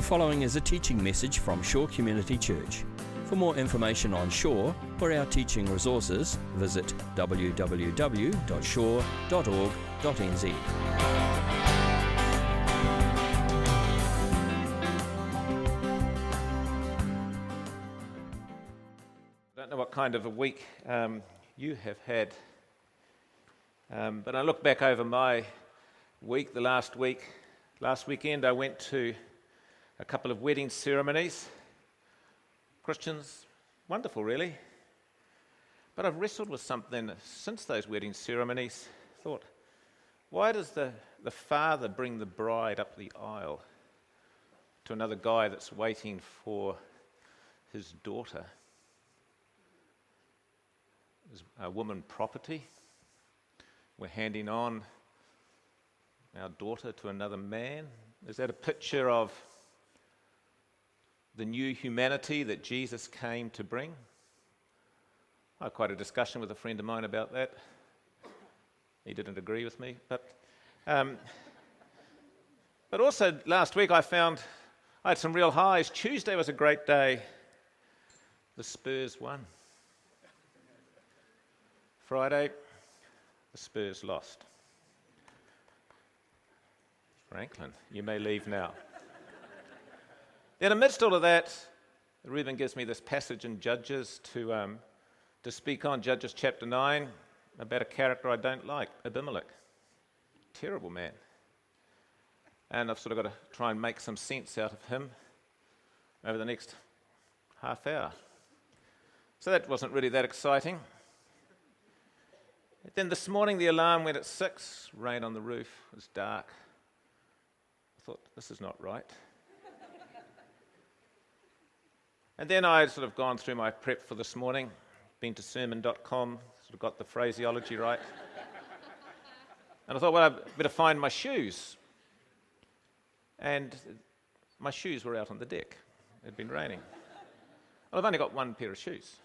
following is a teaching message from Shore Community Church. For more information on Shore or our teaching resources, visit www.shore.org.nz. I don't know what kind of a week you have had, but I look back over my week, last weekend I went to a couple of wedding ceremonies. Christians, wonderful really. But I've wrestled with something since those wedding ceremonies. Thought, why does the father bring the bride up the aisle to another guy that's waiting for his daughter? Is a woman property? We're handing on our daughter to another man? Is that a picture of the new humanity that Jesus came to bring? I had quite a discussion with a friend of mine about that. He didn't agree with me, but also last week I had some real highs. Tuesday was a great day. The Spurs won. Friday, the Spurs lost. Franklin, you may leave now. Then amidst all of that, Reuben gives me this passage in Judges to speak on, Judges chapter 9, about a character I don't like, Abimelech. Terrible man. And I've sort of got to try and make some sense out of him over the next half hour. So that wasn't really that exciting. Then this morning the alarm went at 6, rain on the roof, it was dark. I thought, this is not right. And then I had sort of gone through my prep for this morning, been to sermon.com, sort of got the phraseology right. And I thought, well, I better find my shoes. And my shoes were out on the deck. It had been raining. Well, I've only got one pair of shoes.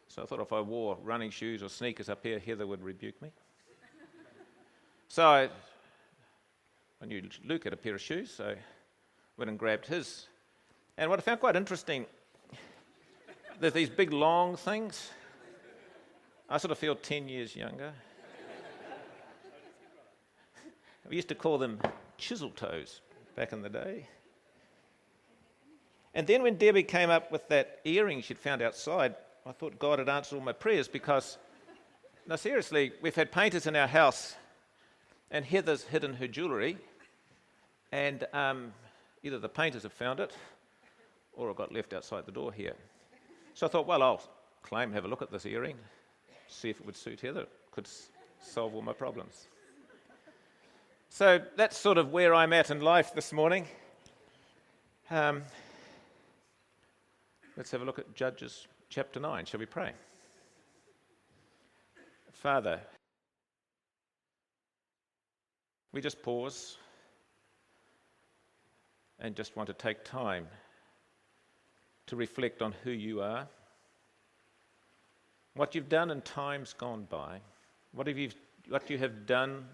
So I thought if I wore running shoes or sneakers up here, Heather would rebuke me. So I knew Luke had a pair of shoes, so I went and grabbed his. And what I found quite interesting, there's these big long things. I sort of feel 10 years younger. We used to call them chisel toes back in the day. And then when Debbie came up with that earring she'd found outside, I thought God had answered all my prayers because, no, seriously, we've had painters in our house and Heather's hidden her jewellery and either the painters have found it or it got left outside the door here. So I thought, well, I'll have a look at this earring, see if it would suit Heather. It could solve all my problems. So that's sort of where I'm at in life this morning. Let's have a look at Judges chapter 9. Shall we pray? Father, we just pause and just want to take time to reflect on who you are, what you've done in times gone by, what you have done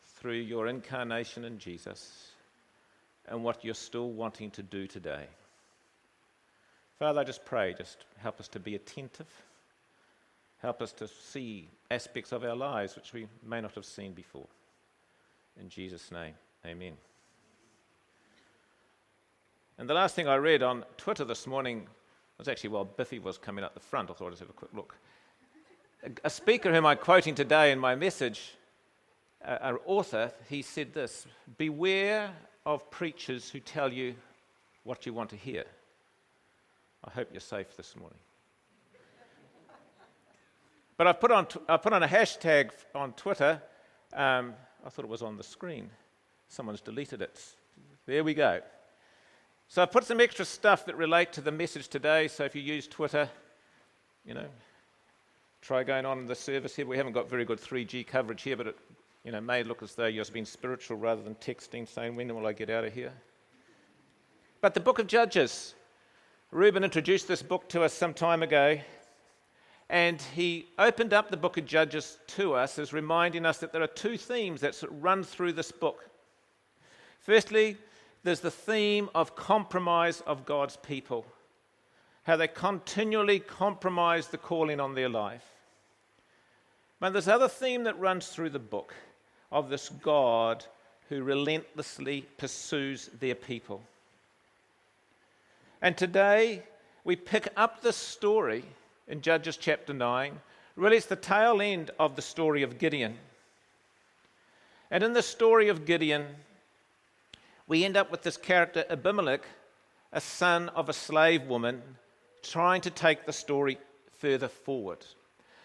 through your incarnation in Jesus, and what you're still wanting to do today. Father, I just pray, just help us to be attentive, help us to see aspects of our lives which we may not have seen before. In Jesus' name, amen. And the last thing I read on Twitter this morning was actually while Biffy was coming up the front. I thought I'd just have a quick look. A speaker whom I'm quoting today in my message, an author, he said this: beware of preachers who tell you what you want to hear. I hope you're safe this morning. But I put on a hashtag on Twitter. I thought it was on the screen. Someone's deleted it. There we go. So I put some extra stuff that relate to the message today. So if you use Twitter, try going on in the service here. We haven't got very good 3G coverage here, but it may look as though you're being spiritual rather than texting, saying, when will I get out of here? But the book of Judges, Reuben introduced this book to us some time ago, and he opened up the book of Judges to us as reminding us that there are two themes that run through this book. Firstly, there's the theme of compromise of God's people, how they continually compromise the calling on their life. But there's another theme that runs through the book of this God who relentlessly pursues their people. And today we pick up this story in Judges chapter 9. Really, it's the tail end of the story of Gideon. And in the story of Gideon, we end up with this character Abimelech, a son of a slave woman, trying to take the story further forward.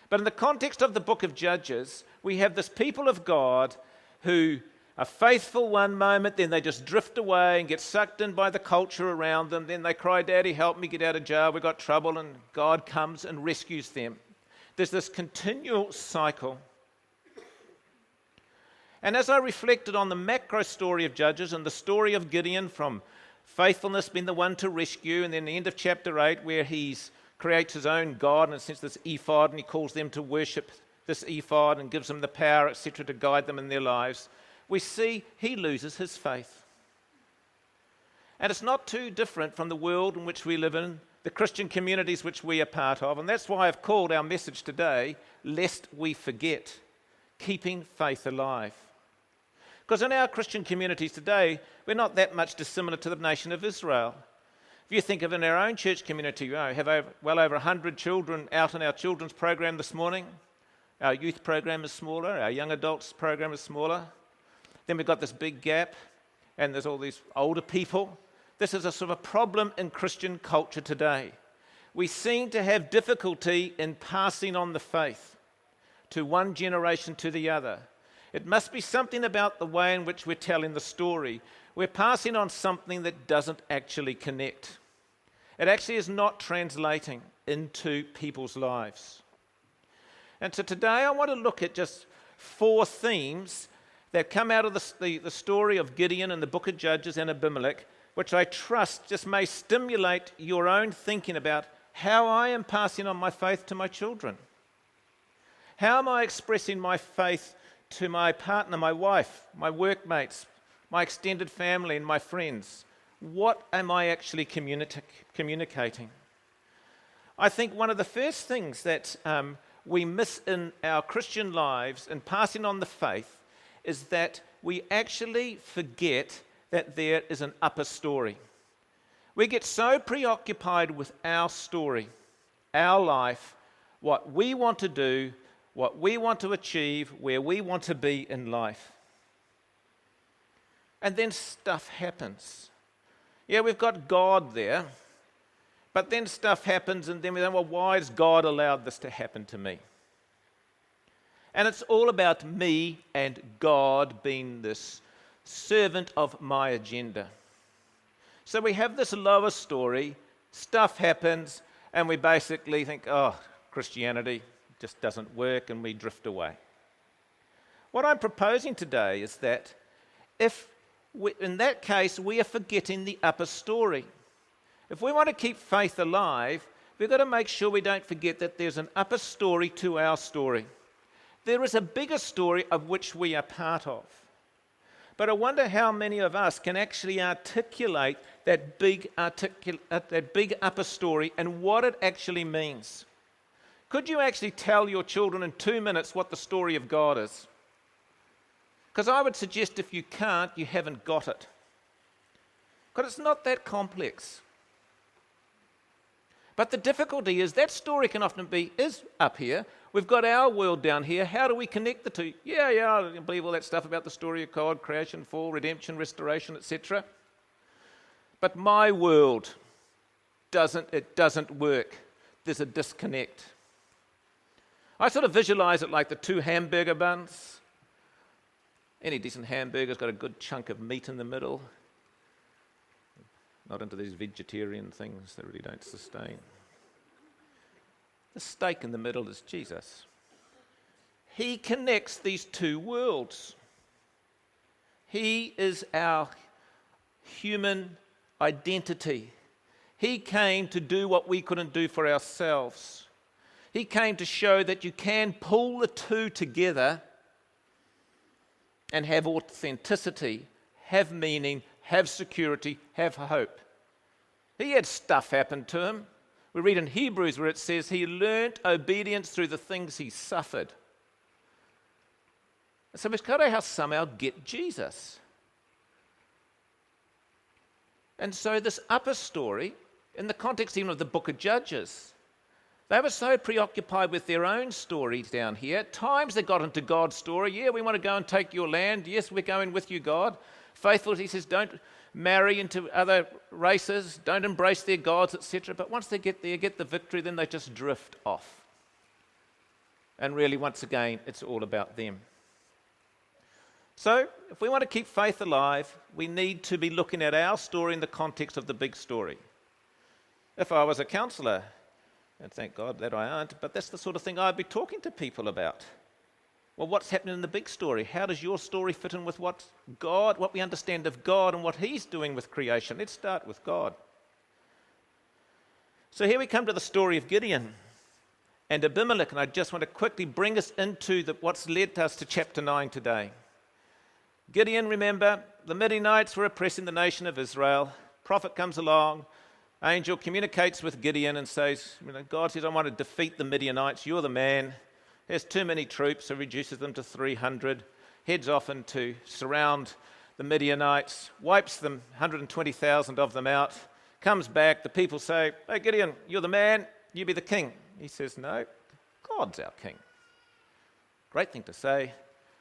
But in the context of the book of Judges, we have this people of God who are faithful one moment, then they just drift away and get sucked in by the culture around them. Then they cry, "Daddy, help me get out of jail, we've got trouble," and God comes and rescues them. There's this continual cycle. And as I reflected on the macro story of Judges and the story of Gideon, from faithfulness being the one to rescue, and then the end of chapter 8 where he creates his own god, in a sense this ephod, and he calls them to worship this ephod and gives them the power, etc., to guide them in their lives, we see he loses his faith. And it's not too different from the world in which we live in, the Christian communities which we are part of, and that's why I've called our message today, Lest We Forget, Keeping Faith Alive. Because in our Christian communities today, we're not that much dissimilar to the nation of Israel. If you think of in our own church community, we have well over 100 children out in our children's program this morning. Our youth program is smaller, our young adults program is smaller. Then we've got this big gap, and there's all these older people. This is a sort of a problem in Christian culture today. We seem to have difficulty in passing on the faith to one generation to the other. It must be something about the way in which we're telling the story. We're passing on something that doesn't actually connect. It actually is not translating into people's lives. And so today I want to look at just 4 themes that come out of the story of Gideon and the book of Judges and Abimelech, which I trust just may stimulate your own thinking about how I am passing on my faith to my children. How am I expressing my faith to my partner, my wife, my workmates, my extended family and my friends? What am I actually communicating? I think one of the first things that we miss in our Christian lives in passing on the faith is that we actually forget that there is an upper story. We get so preoccupied with our story, our life, what we want to do, what we want to achieve, where we want to be in life. And then stuff happens. Yeah, we've got God there, but then stuff happens, and then we think, well, why has God allowed this to happen to me? And it's all about me and God being this servant of my agenda. So we have this lower story, stuff happens, and we basically think, oh, Christianity just doesn't work, and we drift away. What I'm proposing today is that in that case, we are forgetting the upper story. If we want to keep faith alive, we've got to make sure we don't forget that there's an upper story to our story. There is a bigger story of which we are part of. But I wonder how many of us can actually articulate that big upper story and what it actually means. Could you actually tell your children in 2 minutes what the story of God is? Because I would suggest if you can't, you haven't got it. Because it's not that complex. But the difficulty is that story can often is up here. We've got our world down here. How do we connect the two? Yeah, I believe all that stuff about the story of God, creation, fall, redemption, restoration, etc. But my world doesn't work. There's a disconnect. I sort of visualize it like the 2 hamburger buns. Any decent hamburger's got a good chunk of meat in the middle. Not into these vegetarian things that really don't sustain. The steak in the middle is Jesus. He connects these 2 worlds. He is our human identity. He came to do what we couldn't do for ourselves. He came to show that you can pull the 2 together and have authenticity, have meaning, have security, have hope. He had stuff happen to him. We read in Hebrews where it says he learnt obedience through the things he suffered. So we've got to somehow get Jesus. And so this upper story, in the context even of the book of Judges, they were so preoccupied with their own stories down here. At times they got into God's story. Yeah, we want to go and take your land. Yes, we're going with you, God. Faithful, he says, don't marry into other races. Don't embrace their gods, etc. But once they get there, get the victory, then they just drift off. And really, once again, it's all about them. So, if we want to keep faith alive, we need to be looking at our story in the context of the big story. If I was a counsellor, and thank God that I aren't, but that's the sort of thing I'd be talking to people about. Well, what's happening in the big story? How does your story fit in with what we understand of God and what He's doing with creation? Let's start with God. So here we come to the story of Gideon and Abimelech, and I just want to quickly bring us into what's led us to chapter 9 today. Gideon, remember, the Midianites were oppressing the nation of Israel. Prophet comes along, angel communicates with Gideon and says, God says, I want to defeat the Midianites, you're the man. There's too many troops, so reduces them to 300, heads off to surround the Midianites, wipes them, 120,000 of them out, comes back, the people say, hey Gideon, you're the man, you be the king. He says, no, God's our king. Great thing to say,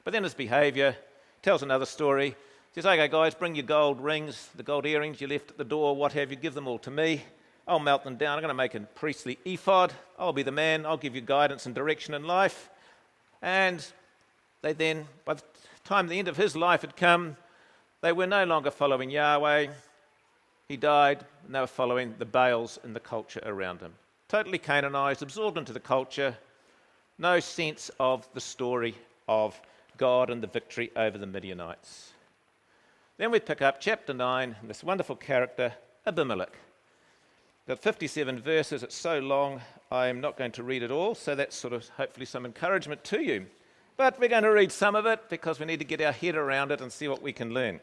but then his behaviour tells another story. He says, okay guys, bring your gold rings, the gold earrings you left at the door, what have you, give them all to me. I'll melt them down. I'm going to make a priestly ephod. I'll be the man. I'll give you guidance and direction in life. And they then, by the time the end of his life had come, they were no longer following Yahweh. He died, and they were following the Baals and the culture around him. Totally Canaanized, absorbed into the culture. No sense of the story of God and the victory over the Midianites. Then we pick up chapter 9, and this wonderful character, Abimelech. Got 57 verses, it's so long, I'm not going to read it all, so that's sort of hopefully some encouragement to you. But we're going to read some of it because we need to get our head around it and see what we can learn.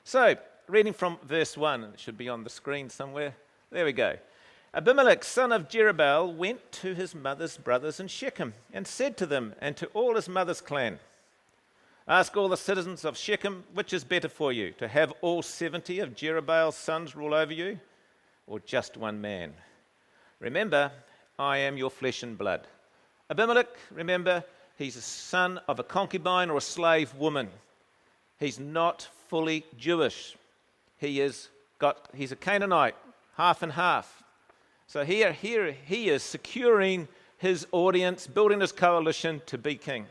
So, reading from verse 1, it should be on the screen somewhere. There we go. Abimelech, son of Jerubbaal, went to his mother's brothers in Shechem and said to them and to all his mother's clan, ask all the citizens of Shechem, which is better for you, to have all 70 of Jerubbaal's sons rule over you, or just one man? Remember, I am your flesh and blood. Abimelech, remember, he's a son of a concubine or a slave woman. He's not fully Jewish. He's a Canaanite, half and half. So here he is securing his audience, building his coalition to be king.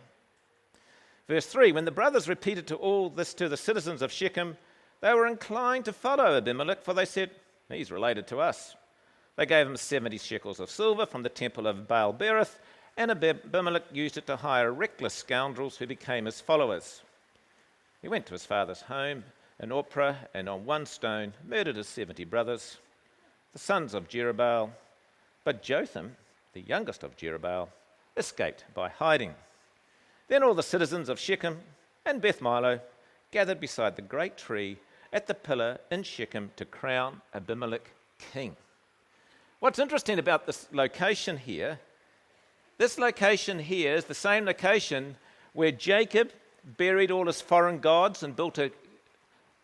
Verse 3, when the brothers repeated to all this to the citizens of Shechem, they were inclined to follow Abimelech, for they said, he's related to us. They gave him 70 shekels of silver from the temple of Baal-berith, and Abimelech used it to hire reckless scoundrels who became his followers. He went to his father's home in Ophrah, and on one stone murdered his 70 brothers, the sons of Jerubbaal. But Jotham, the youngest of Jerubbaal, escaped by hiding. Then all the citizens of Shechem and Beth Milo gathered beside the great tree at the pillar in Shechem to crown Abimelech king. What's interesting about this location here, this location here is the same location where Jacob buried all his foreign gods and built an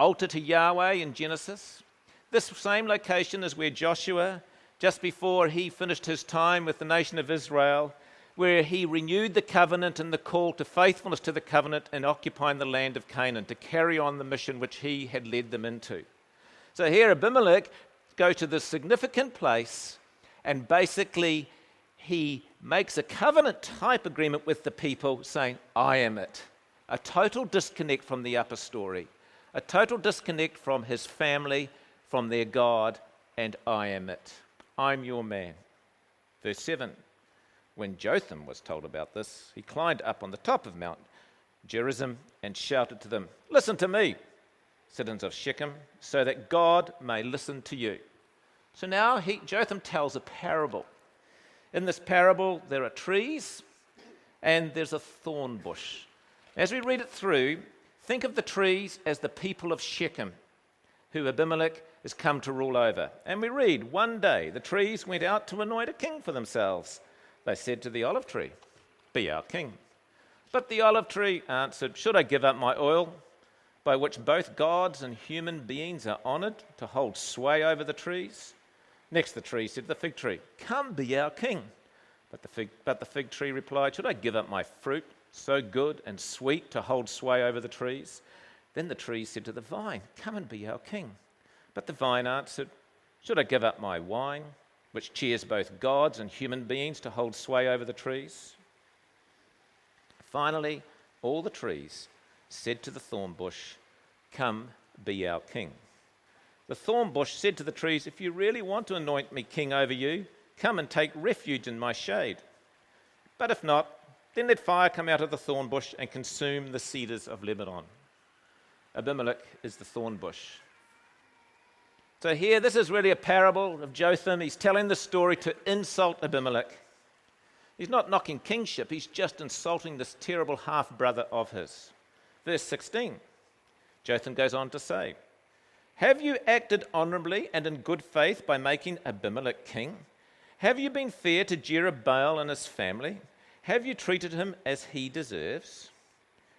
altar to Yahweh in Genesis. This same location is where Joshua, just before he finished his time with the nation of Israel, where he renewed the covenant and the call to faithfulness to the covenant and occupying the land of Canaan to carry on the mission which he had led them into. So here Abimelech goes to this significant place and basically he makes a covenant type agreement with the people saying, I am it. A total disconnect from the upper story. A total disconnect from his family, from their God, and I am it. I'm your man. Verse 7. When Jotham was told about this, he climbed up on the top of Mount Gerizim and shouted to them, listen to me, citizens of Shechem, so that God may listen to you. So now Jotham tells a parable. In this parable, there are trees and there's a thorn bush. As we read it through, think of the trees as the people of Shechem. who Abimelech has come to rule over. And we read, one day the trees went out to anoint a king for themselves. They said to the olive tree, be our king. But the olive tree answered, should I give up my oil, by which both gods and human beings are honoured, to hold sway over the trees? Next the tree said to the fig tree, come be our king. But the fig tree replied, should I give up my fruit, so good and sweet, to hold sway over the trees? Then the tree said to the vine, come and be our king. But the vine answered, should I give up my wine, which cheers both gods and human beings, to hold sway over the trees? Finally, all the trees said to the thorn bush, come be our king. The thorn bush said to the trees, if you really want to anoint me king over you, come and take refuge in my shade. But if not, then let fire come out of the thorn bush and consume the cedars of Lebanon. Abimelech is the thorn bush. So here, this is really a parable of Jotham. He's telling the story to insult Abimelech. He's not knocking kingship, he's just insulting this terrible half-brother of his. Verse 16, Jotham goes on to say, have you acted honourably and in good faith by making Abimelech king? Have you been fair to Jerubbaal and his family? Have you treated him as he deserves?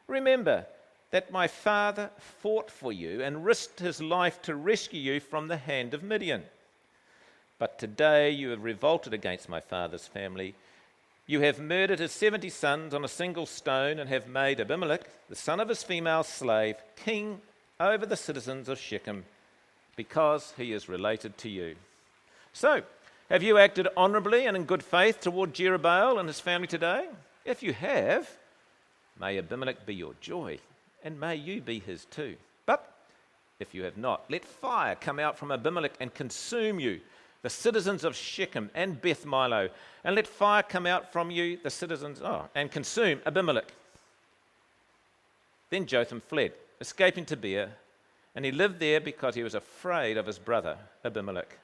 Remember that my father fought for you and risked his life to rescue you from the hand of Midian. But today you have revolted against my father's family. You have murdered his 70 sons on a single stone and have made Abimelech, the son of his female slave, king over the citizens of Shechem, because he is related to you. So, have you acted honourably and in good faith toward Jerubbaal and his family today? If you have, may Abimelech be your joy, and may you be his too. But if you have not, let fire come out from Abimelech and consume you, the citizens of Shechem and Beth Milo, and let fire come out from you, the citizens, and consume Abimelech. Then Jotham fled, escaping to Beer, and he lived there because he was afraid of his brother Abimelech.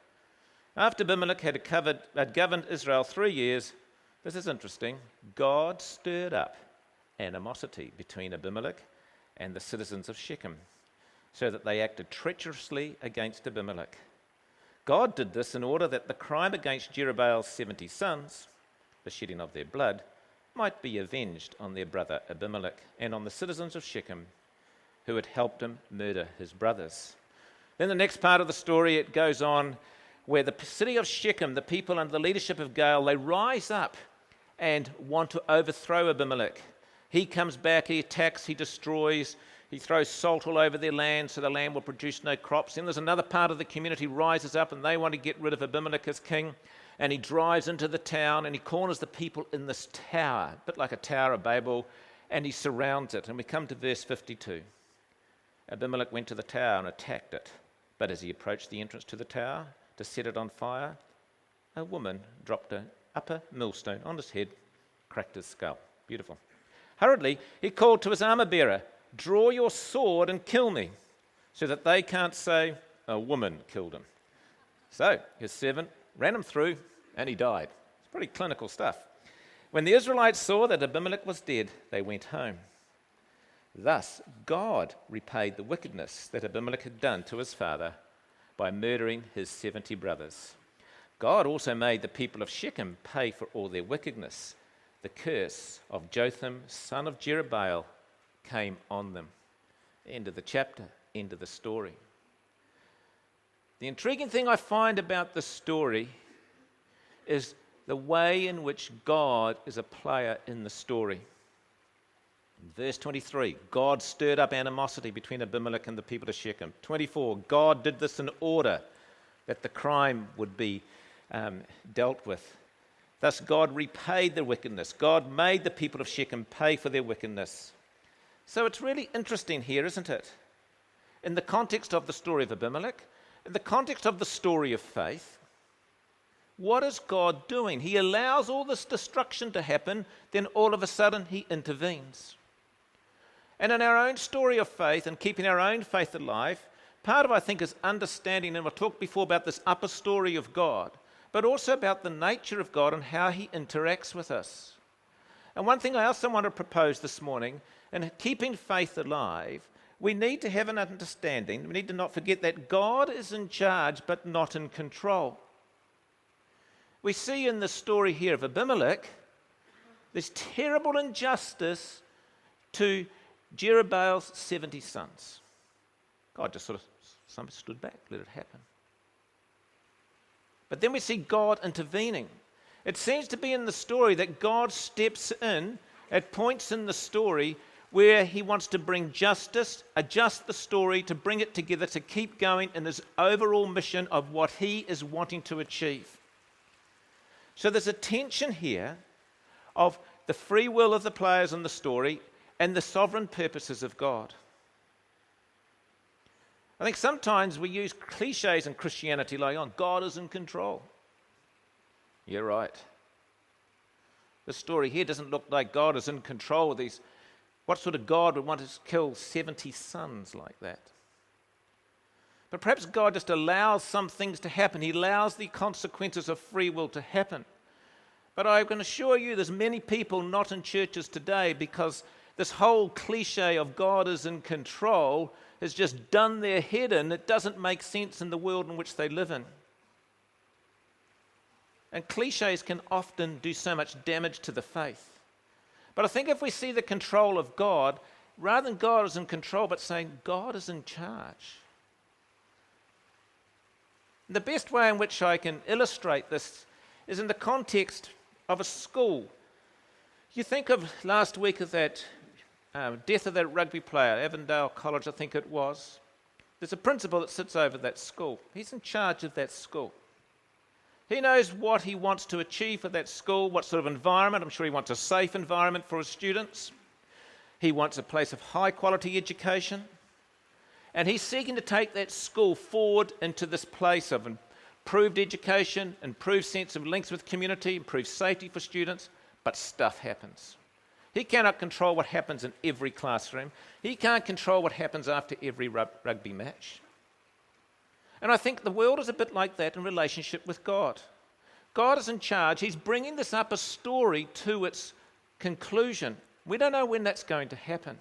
After Abimelech had governed Israel 3 years, this is interesting, God stirred up animosity between Abimelech and the citizens of Shechem, so that they acted treacherously against Abimelech. God did this in order that the crime against Jerubbaal's 70 sons, the shedding of their blood, might be avenged on their brother Abimelech and on the citizens of Shechem who had helped him murder his brothers. Then the next part of the story, it goes on where the city of Shechem, the people under the leadership of Gaal, they rise up and want to overthrow Abimelech. He comes back, he attacks, he destroys, he throws salt all over their land so the land will produce no crops. Then there's another part of the community rises up and they want to get rid of Abimelech as king. And he drives into the town and he corners the people in this tower, a bit like a Tower of Babel, and he surrounds it. And we come to verse 52. Abimelech went to the tower and attacked it. But as he approached the entrance to the tower to set it on fire, a woman dropped an upper millstone on his head, cracked his skull. Beautiful. Hurriedly, he called to his armor-bearer, "Draw your sword and kill me, so that they can't say, 'A woman killed him.' So his servant ran him through, and he died." It's pretty clinical stuff. When the Israelites saw that Abimelech was dead, they went home. Thus God repaid the wickedness that Abimelech had done to his father by murdering his 70 brothers. God also made the people of Shechem pay for all their wickedness. The curse of Jotham, son of Jerubbaal, came on them. End of the chapter, end of the story. The intriguing thing I find about this story is the way in which God is a player in the story. In verse 23, God stirred up animosity between Abimelech and the people of Shechem. 24, God did this in order that the crime would be dealt with. Thus God repaid their wickedness. God made the people of Shechem pay for their wickedness. So it's really interesting here, isn't it? In the context of the story of Abimelech, in the context of the story of faith, what is God doing? He allows all this destruction to happen, then all of a sudden he intervenes. And in our own story of faith and keeping our own faith alive, part of, I think, is understanding, and we've talked before about this upper story of God, but also about the nature of God and how he interacts with us. And one thing I also want to propose this morning, in keeping faith alive, we need to have an understanding, we need to not forget that God is in charge but not in control. We see in the story here of Abimelech, this terrible injustice to Jerubbaal's 70 sons. God just sort of stood back, let it happen. But then we see God intervening. It seems to be in the story that God steps in at points in the story where he wants to bring justice, adjust the story, to bring it together, to keep going in his overall mission of what he is wanting to achieve. So there's a tension here of the free will of the players in the story and the sovereign purposes of God. I think sometimes we use cliches in Christianity like, oh, God is in control. You're right. The story here doesn't look like God is in control of these. What sort of God would want to kill 70 sons like that? But perhaps God just allows some things to happen. He allows the consequences of free will to happen. But I can assure you there's many people not in churches today because this whole cliche of God is in control has just done their head in. It doesn't make sense in the world in which they live in. And cliches can often do so much damage to the faith. But I think if we see the control of God, rather than God is in control, but saying God is in charge. The best way in which I can illustrate this is in the context of a school. You think of last week of that death of that rugby player, Avondale College, I think it was. There's a principal that sits over that school. He's in charge of that school. He knows what he wants to achieve for that school, what sort of environment. I'm sure he wants a safe environment for his students. He wants a place of high quality education. And he's seeking to take that school forward into this place of improved education, improved sense of links with community, improved safety for students. But stuff happens. He cannot control what happens in every classroom. He can't control what happens after every rugby match. And I think the world is a bit like that in relationship with God. God is in charge. He's bringing this upper story to its conclusion. We don't know when that's going to happen.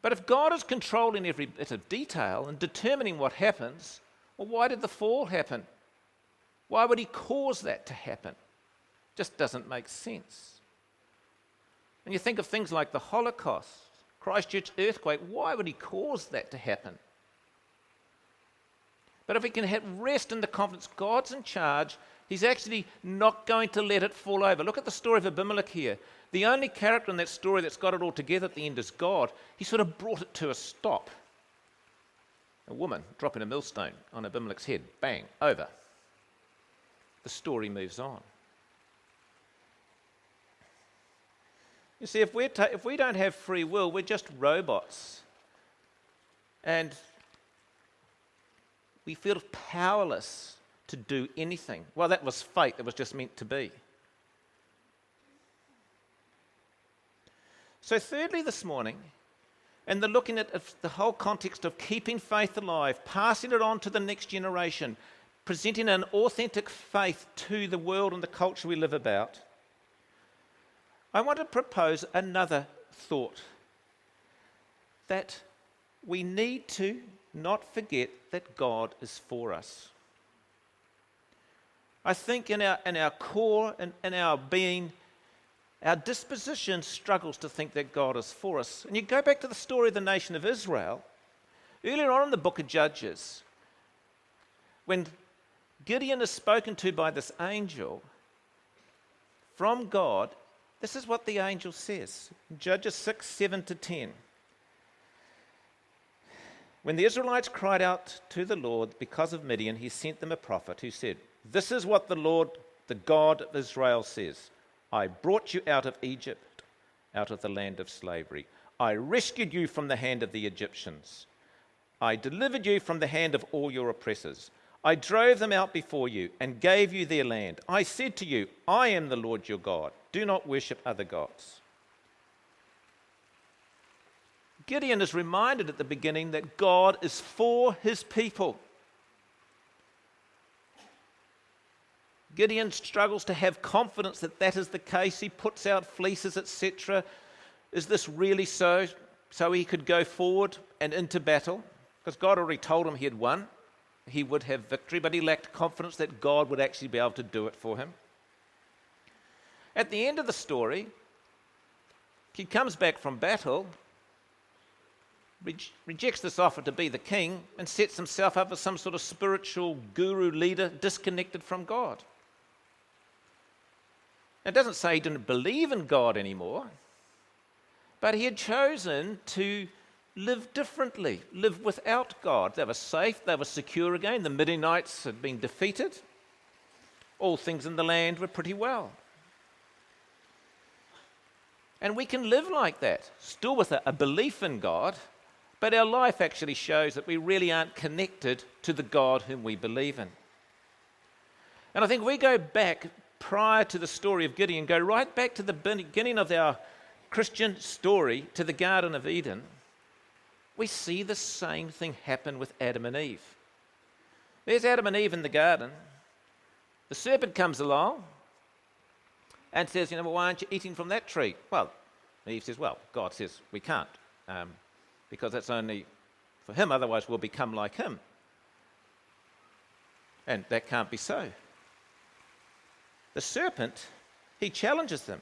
But if God is controlling every bit of detail and determining what happens, well, why did the fall happen? Why would he cause that to happen? Just doesn't make sense. And you think of things like the Holocaust, Christchurch earthquake, why would he cause that to happen? But if we can rest in the confidence God's in charge, he's actually not going to let it fall over. Look at the story of Abimelech here. The only character in that story that's got it all together at the end is God. He sort of brought it to a stop. A woman dropping a millstone on Abimelech's head. Bang, over. The story moves on. You see, if we don't have free will, we're just robots. And we feel powerless to do anything. Well, that was fate. That was just meant to be. So thirdly this morning, and the looking at the whole context of keeping faith alive, passing it on to the next generation, presenting an authentic faith to the world and the culture we live about, I want to propose another thought, that we need to not forget that God is for us. I think in our core and in our being, our disposition struggles to think that God is for us. And you go back to the story of the nation of Israel, earlier on in the book of Judges, when Gideon is spoken to by this angel from God, this is what the angel says. Judges 6, 7-10. When the Israelites cried out to the Lord because of Midian, he sent them a prophet who said, "This is what the Lord, the God of Israel says. I brought you out of Egypt, out of the land of slavery. I rescued you from the hand of the Egyptians. I delivered you from the hand of all your oppressors. I drove them out before you and gave you their land. I said to you, I am the Lord your God. Do not worship other gods." Gideon is reminded at the beginning that God is for his people. Gideon struggles to have confidence that that is the case. He puts out fleeces, etc. Is this really so? so he could go forward and into battle, because God already told him he had won. He would have victory, but he lacked confidence that God would actually be able to do it for him. At the end of the story, he comes back from battle, rejects this offer to be the king, and sets himself up as some sort of spiritual guru leader disconnected from God. It doesn't say he didn't believe in God anymore, but he had chosen to live differently, live without God. They were safe, they were secure again. The Midianites had been defeated. All things in the land were pretty well. And we can live like that, still with a belief in God, but our life actually shows that we really aren't connected to the God whom we believe in. And I think we go back prior to the story of Gideon, go right back to the beginning of our Christian story, to the Garden of Eden, we see the same thing happen with Adam and Eve. There's Adam and Eve in the garden. The serpent comes along and says, well, why aren't you eating from that tree? Well, Eve says, well, God says we can't, because that's only for him, otherwise we'll become like him. And that can't be so. The serpent, he challenges them.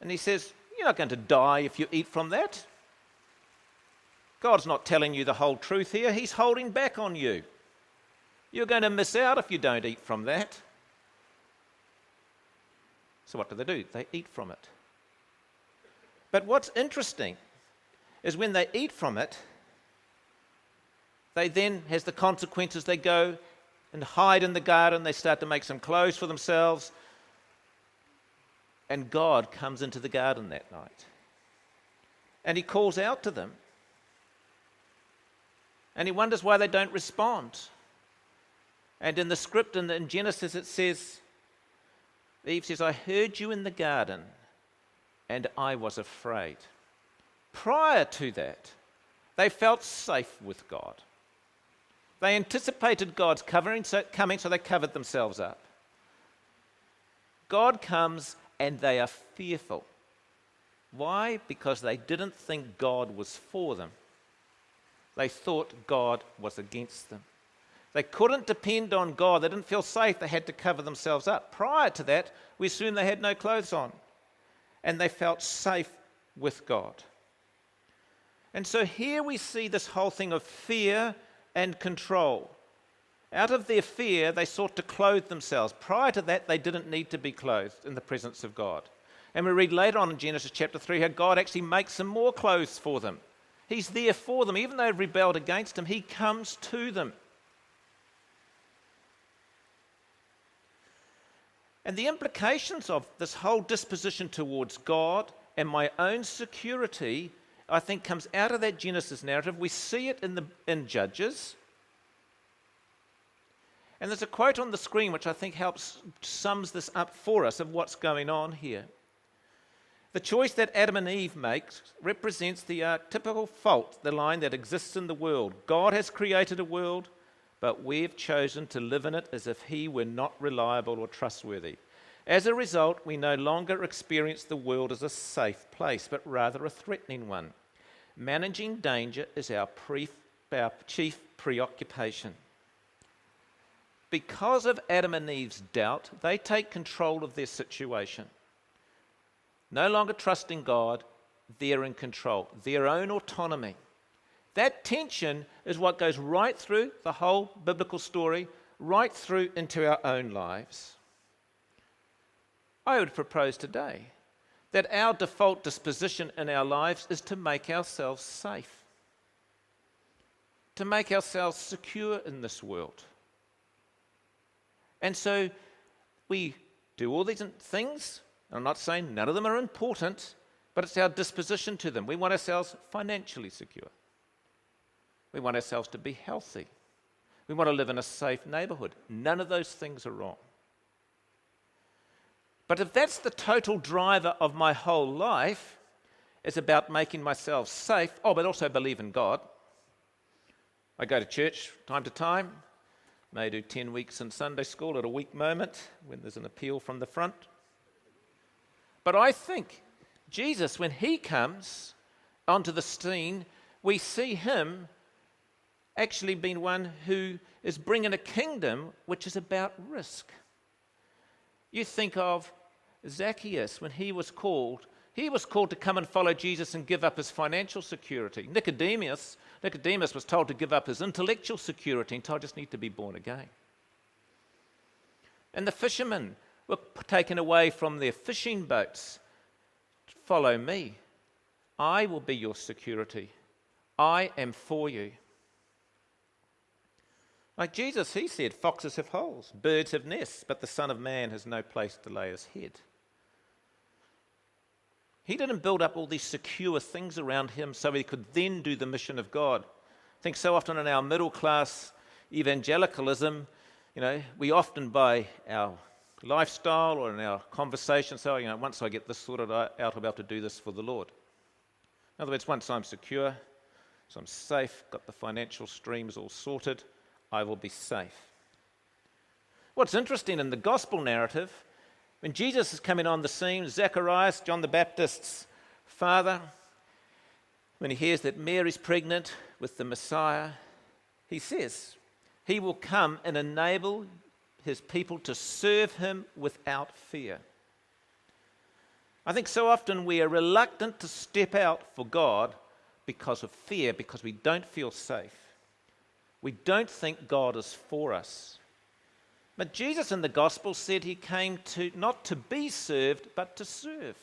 And he says, you're not going to die if you eat from that. God's not telling you the whole truth here. He's holding back on you. You're going to miss out if you don't eat from that. So what do? They eat from it. But what's interesting is when they eat from it, they then, has the consequences, they go and hide in the garden. They start to make some clothes for themselves. And God comes into the garden that night. And he calls out to them. And he wonders why they don't respond. And in the script in Genesis it says, Eve says, I heard you in the garden and I was afraid. Prior to that, they felt safe with God. They anticipated God's coming, so they covered themselves up. God comes and they are fearful. Why? Because they didn't think God was for them. They thought God was against them. They couldn't depend on God. They didn't feel safe. They had to cover themselves up. Prior to that, we assume they had no clothes on. And they felt safe with God. And so here we see this whole thing of fear and control. Out of their fear, they sought to clothe themselves. Prior to that, they didn't need to be clothed in the presence of God. And we read later on in Genesis chapter 3 how God actually makes some more clothes for them. He's there for them. Even though they've rebelled against him, he comes to them. And the implications of this whole disposition towards God and my own security, I think, comes out of that Genesis narrative. We see it in Judges. And there's a quote on the screen which I think sums this up for us of what's going on here. The choice that Adam and Eve make represents the archetypical fault, the line that exists in the world. God has created a world, but we've chosen to live in it as if he were not reliable or trustworthy. As a result, we no longer experience the world as a safe place, but rather a threatening one. Managing danger is our chief preoccupation. Because of Adam and Eve's doubt, they take control of their situation. No longer trusting God, they're in control, their own autonomy. That tension is what goes right through the whole biblical story, right through into our own lives. I would propose today that our default disposition in our lives is to make ourselves safe, to make ourselves secure in this world. And so we do all these things. I'm not saying none of them are important, but it's our disposition to them. We want ourselves financially secure. We want ourselves to be healthy. We want to live in a safe neighborhood. None of those things are wrong. But if that's the total driver of my whole life, it's about making myself safe, but also believe in God. I go to church time to time, may do 10 weeks in Sunday school at a weak moment when there's an appeal from the front. But I think Jesus, when he comes, onto the scene, we see him actually being one who is bringing a kingdom which is about risk. You think of Zacchaeus when he was called to come and follow Jesus and give up his financial security. Nicodemus was told to give up his intellectual security and told, just need to be born again. And the fishermen were taken away from their fishing boats. Follow me. I will be your security. I am for you. Like Jesus, he said, foxes have holes, birds have nests, but the Son of Man has no place to lay his head. He didn't build up all these secure things around him so he could then do the mission of God. I think so often in our middle class evangelicalism, we often by our lifestyle or in our conversation say, once I get this sorted out, I'll be able to do this for the Lord. In other words, once I'm secure, so I'm safe, got the financial streams all sorted, I will be safe. What's interesting in the gospel narrative, when Jesus is coming on the scene, Zacharias, John the Baptist's father, when he hears that Mary's pregnant with the Messiah, he says he will come and enable his people to serve him without fear. I think so often we are reluctant to step out for God because of fear, because we don't feel safe. We don't think God is for us. But Jesus in the gospel said he came not to be served, but to serve.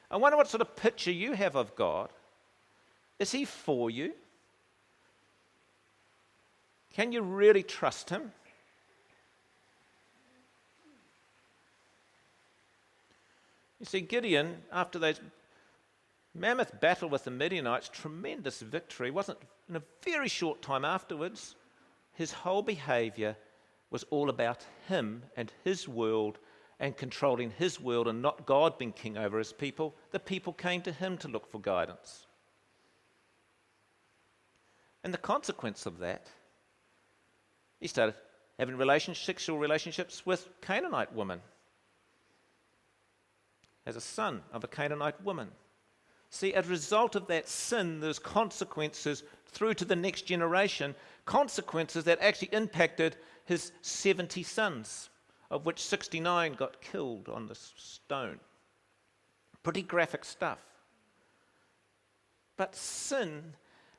I wonder what sort of picture you have of God. Is he for you? Can you really trust him? You see, Gideon, after those mammoth battle with the Midianites, tremendous victory, wasn't in a very short time afterwards, his whole behavior was all about him and his world and controlling his world and not God being king over his people. The people came to him to look for guidance. And the consequence of that, he started having sexual relationships with Canaanite women as a son of a Canaanite woman. See, as a result of that sin, there's consequences through to the next generation, consequences that actually impacted his 70 sons, of which 69 got killed on the stone. Pretty graphic stuff. But sin,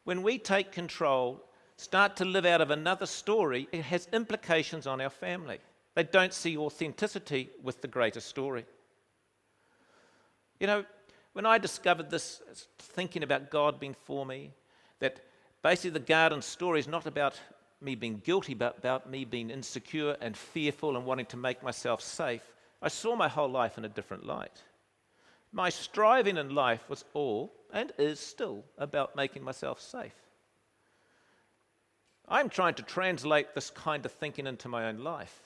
when we take control, start to live out of another story, it has implications on our family. They don't see authenticity with the greater story. When I discovered this, thinking about God being for me, that basically the garden story is not about me being guilty, but about me being insecure and fearful and wanting to make myself safe, I saw my whole life in a different light. My striving in life was all, and is still, about making myself safe. I'm trying to translate this kind of thinking into my own life.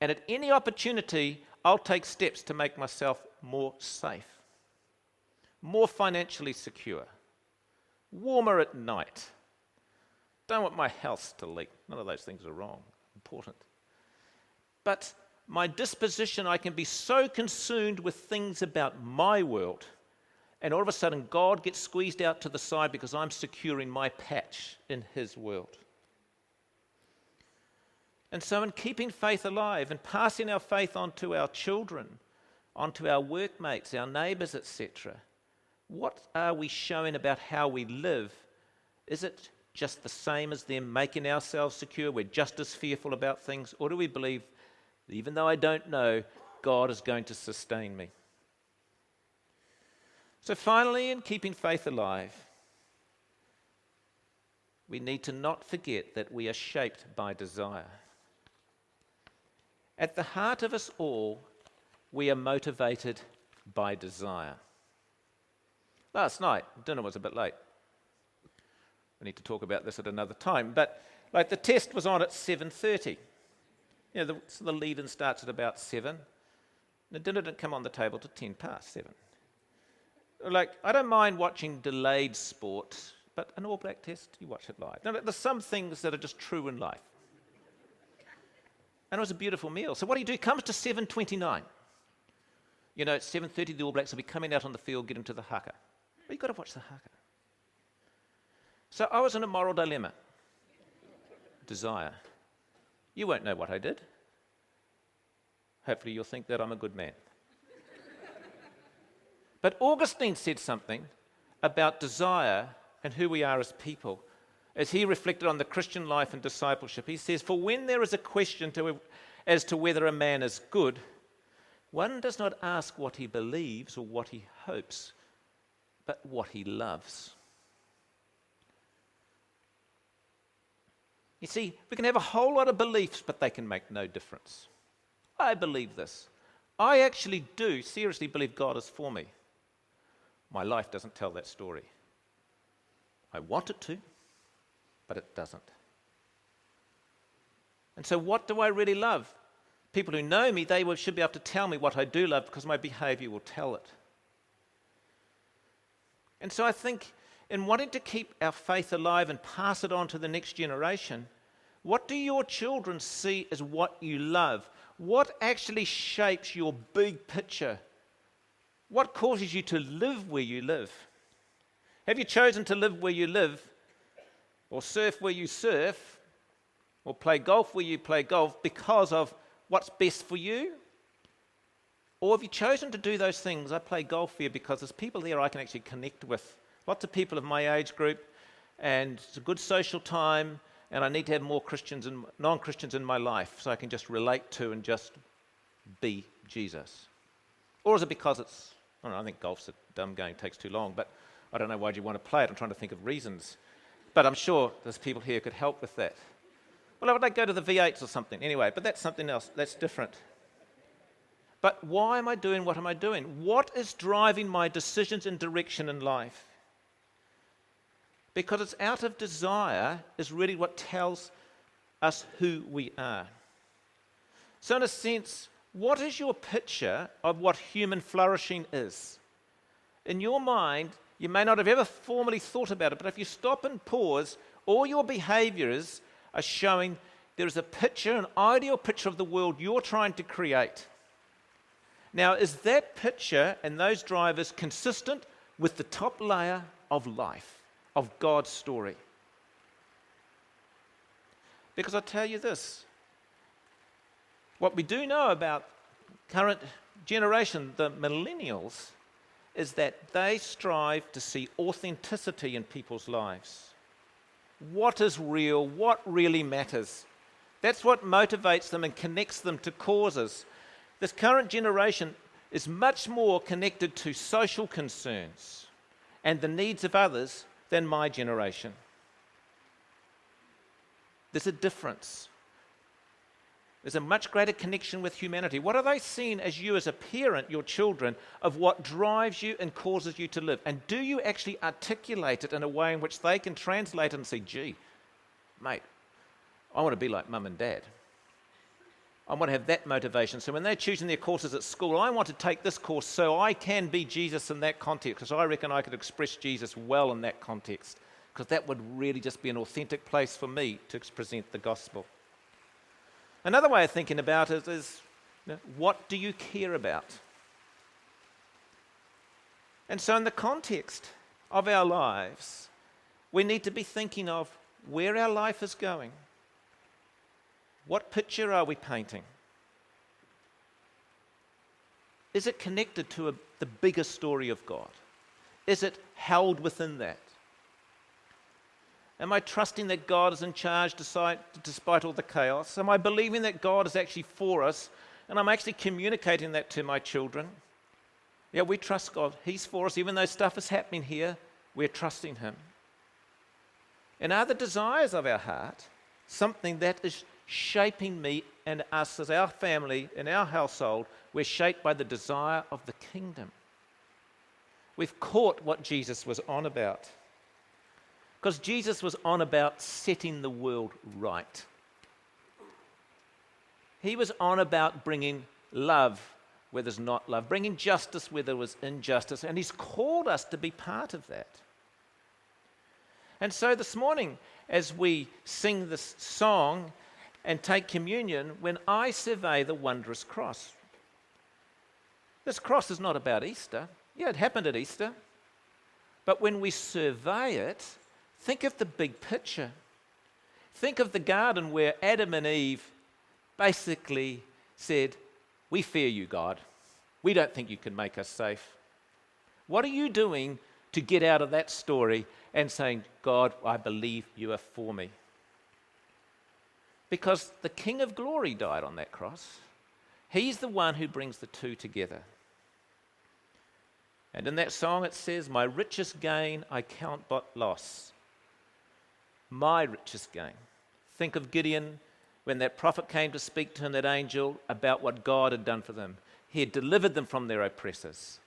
And at any opportunity, I'll take steps to make myself more safe, more financially secure, warmer at night. Don't want my house to leak. None of those things are wrong, important. But my disposition, I can be so consumed with things about my world, and all of a sudden God gets squeezed out to the side because I'm securing my patch in his world. And so in keeping faith alive and passing our faith on to our children, onto our workmates, our neighbours, etc., what are we showing about how we live? Is it just the same as them, making ourselves secure? We're just as fearful about things? Or do we believe, even though I don't know, God is going to sustain me? So finally, in keeping faith alive, we need to not forget that we are shaped by desire. At the heart of us all, we are motivated by desire. Last night, dinner was a bit late. We need to talk about this at another time, but the test was on at 7:30. So the lead-in starts at about 7. The dinner didn't come on the table till 7:10. I don't mind watching delayed sport, but an All Black test, you watch it live. Now, there's some things that are just true in life. And it was a beautiful meal. So what do? It comes to 7:29. You know, at 7:30 the All Blacks will be coming out on the field, getting to the haka. But you've got to watch the haka. So I was in a moral dilemma. Desire. You won't know what I did. Hopefully you'll think that I'm a good man. But Augustine said something about desire and who we are as people. As he reflected on the Christian life and discipleship, he says, "For when there is a question as to whether a man is good, one does not ask what he believes or what he hopes, but what he loves." You see, we can have a whole lot of beliefs, but they can make no difference. I believe this. I actually do seriously believe God is for me. My life doesn't tell that story. I want it to, but it doesn't. And so what do I really love? People who know me, should be able to tell me what I do love because my behavior will tell it. And so I think in wanting to keep our faith alive and pass it on to the next generation, what do your children see as what you love? What actually shapes your big picture? What causes you to live where you live? Have you chosen to live where you live, or surf where you surf, or play golf where you play golf because of what's best for you? Or have you chosen to do those things? I play golf here because there's people there I can actually connect with. Lots of people of my age group, and it's a good social time, and I need to have more Christians and non-Christians in my life so I can just relate to and just be Jesus. Or is it because I don't know, I think golf's a dumb game, takes too long, but I don't know why you want to play it. I'm trying to think of reasons. But I'm sure there's people here who could help with that. Well, I would like to go to the V8s or something. Anyway, but that's something else. That's different. But why am I doing what am I doing? What is driving my decisions and direction in life? Because it's out of desire is really what tells us who we are. So in a sense, what is your picture of what human flourishing is? In your mind, you may not have ever formally thought about it, but if you stop and pause, all your behaviors are showing there is a picture, an ideal picture of the world you're trying to create. Now, is that picture and those drivers consistent with the top layer of life, of God's story? Because I'll tell you this, what we do know about current generation, the millennials, is that they strive to see authenticity in people's lives. What is real? What really matters? That's what motivates them and connects them to causes. This current generation is much more connected to social concerns and the needs of others than my generation. There's a difference. There's a much greater connection with humanity. What are they seeing as you as a parent, your children, of what drives you and causes you to live? And do you actually articulate it in a way in which they can translate it and say, gee, mate, I want to be like mum and dad. I want to have that motivation. So when they're choosing their courses at school, I want to take this course so I can be Jesus in that context, because I reckon I could express Jesus well in that context, because that would really just be an authentic place for me to present the gospel. Another way of thinking about it is, what do you care about? And so in the context of our lives, we need to be thinking of where our life is going. What picture are we painting? Is it connected to the bigger story of God? Is it held within that? Am I trusting that God is in charge despite all the chaos? Am I believing that God is actually for us? And I'm actually communicating that to my children. Yeah, we trust God. He's for us. Even though stuff is happening here, we're trusting Him. And are the desires of our heart something that is shaping me and us as our family, in our household? We're shaped by the desire of the kingdom. We've caught what Jesus was on about. Because Jesus was on about setting the world right. He was on about bringing love where there's not love, bringing justice where there was injustice, and He's called us to be part of that. And so this morning, as we sing this song and take communion, when I survey the wondrous cross, This cross is not about Easter. Yeah, it happened at Easter. But when we survey it, think of the big picture. Think of the garden where Adam and Eve basically said, "We fear you, God. We don't think you can make us safe." What are you doing to get out of that story and saying, "God, I believe you are for me"? Because the King of Glory died on that cross. He's the one who brings the two together. And in that song it says, "My richest gain I count but loss." My richest gain. Think of Gideon when that prophet came to speak to him, that angel, about what God had done for them. He had delivered them from their oppressors.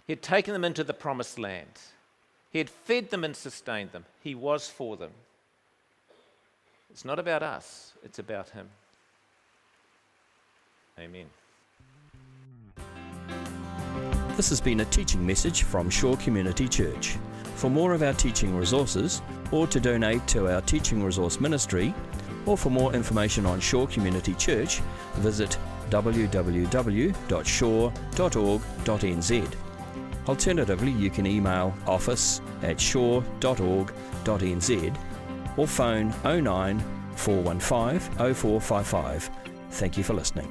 He had taken them into the promised land. He had fed them and sustained them. He was for them. It's not about us, it's about him. Amen. This has been a teaching message from Shore Community Church. For more of our teaching resources, or to donate to our teaching resource ministry, or for more information on Shore Community Church, visit www.shore.org.nz. Alternatively, you can email office@shore.org.nz or phone 09 415 0455. Thank you for listening.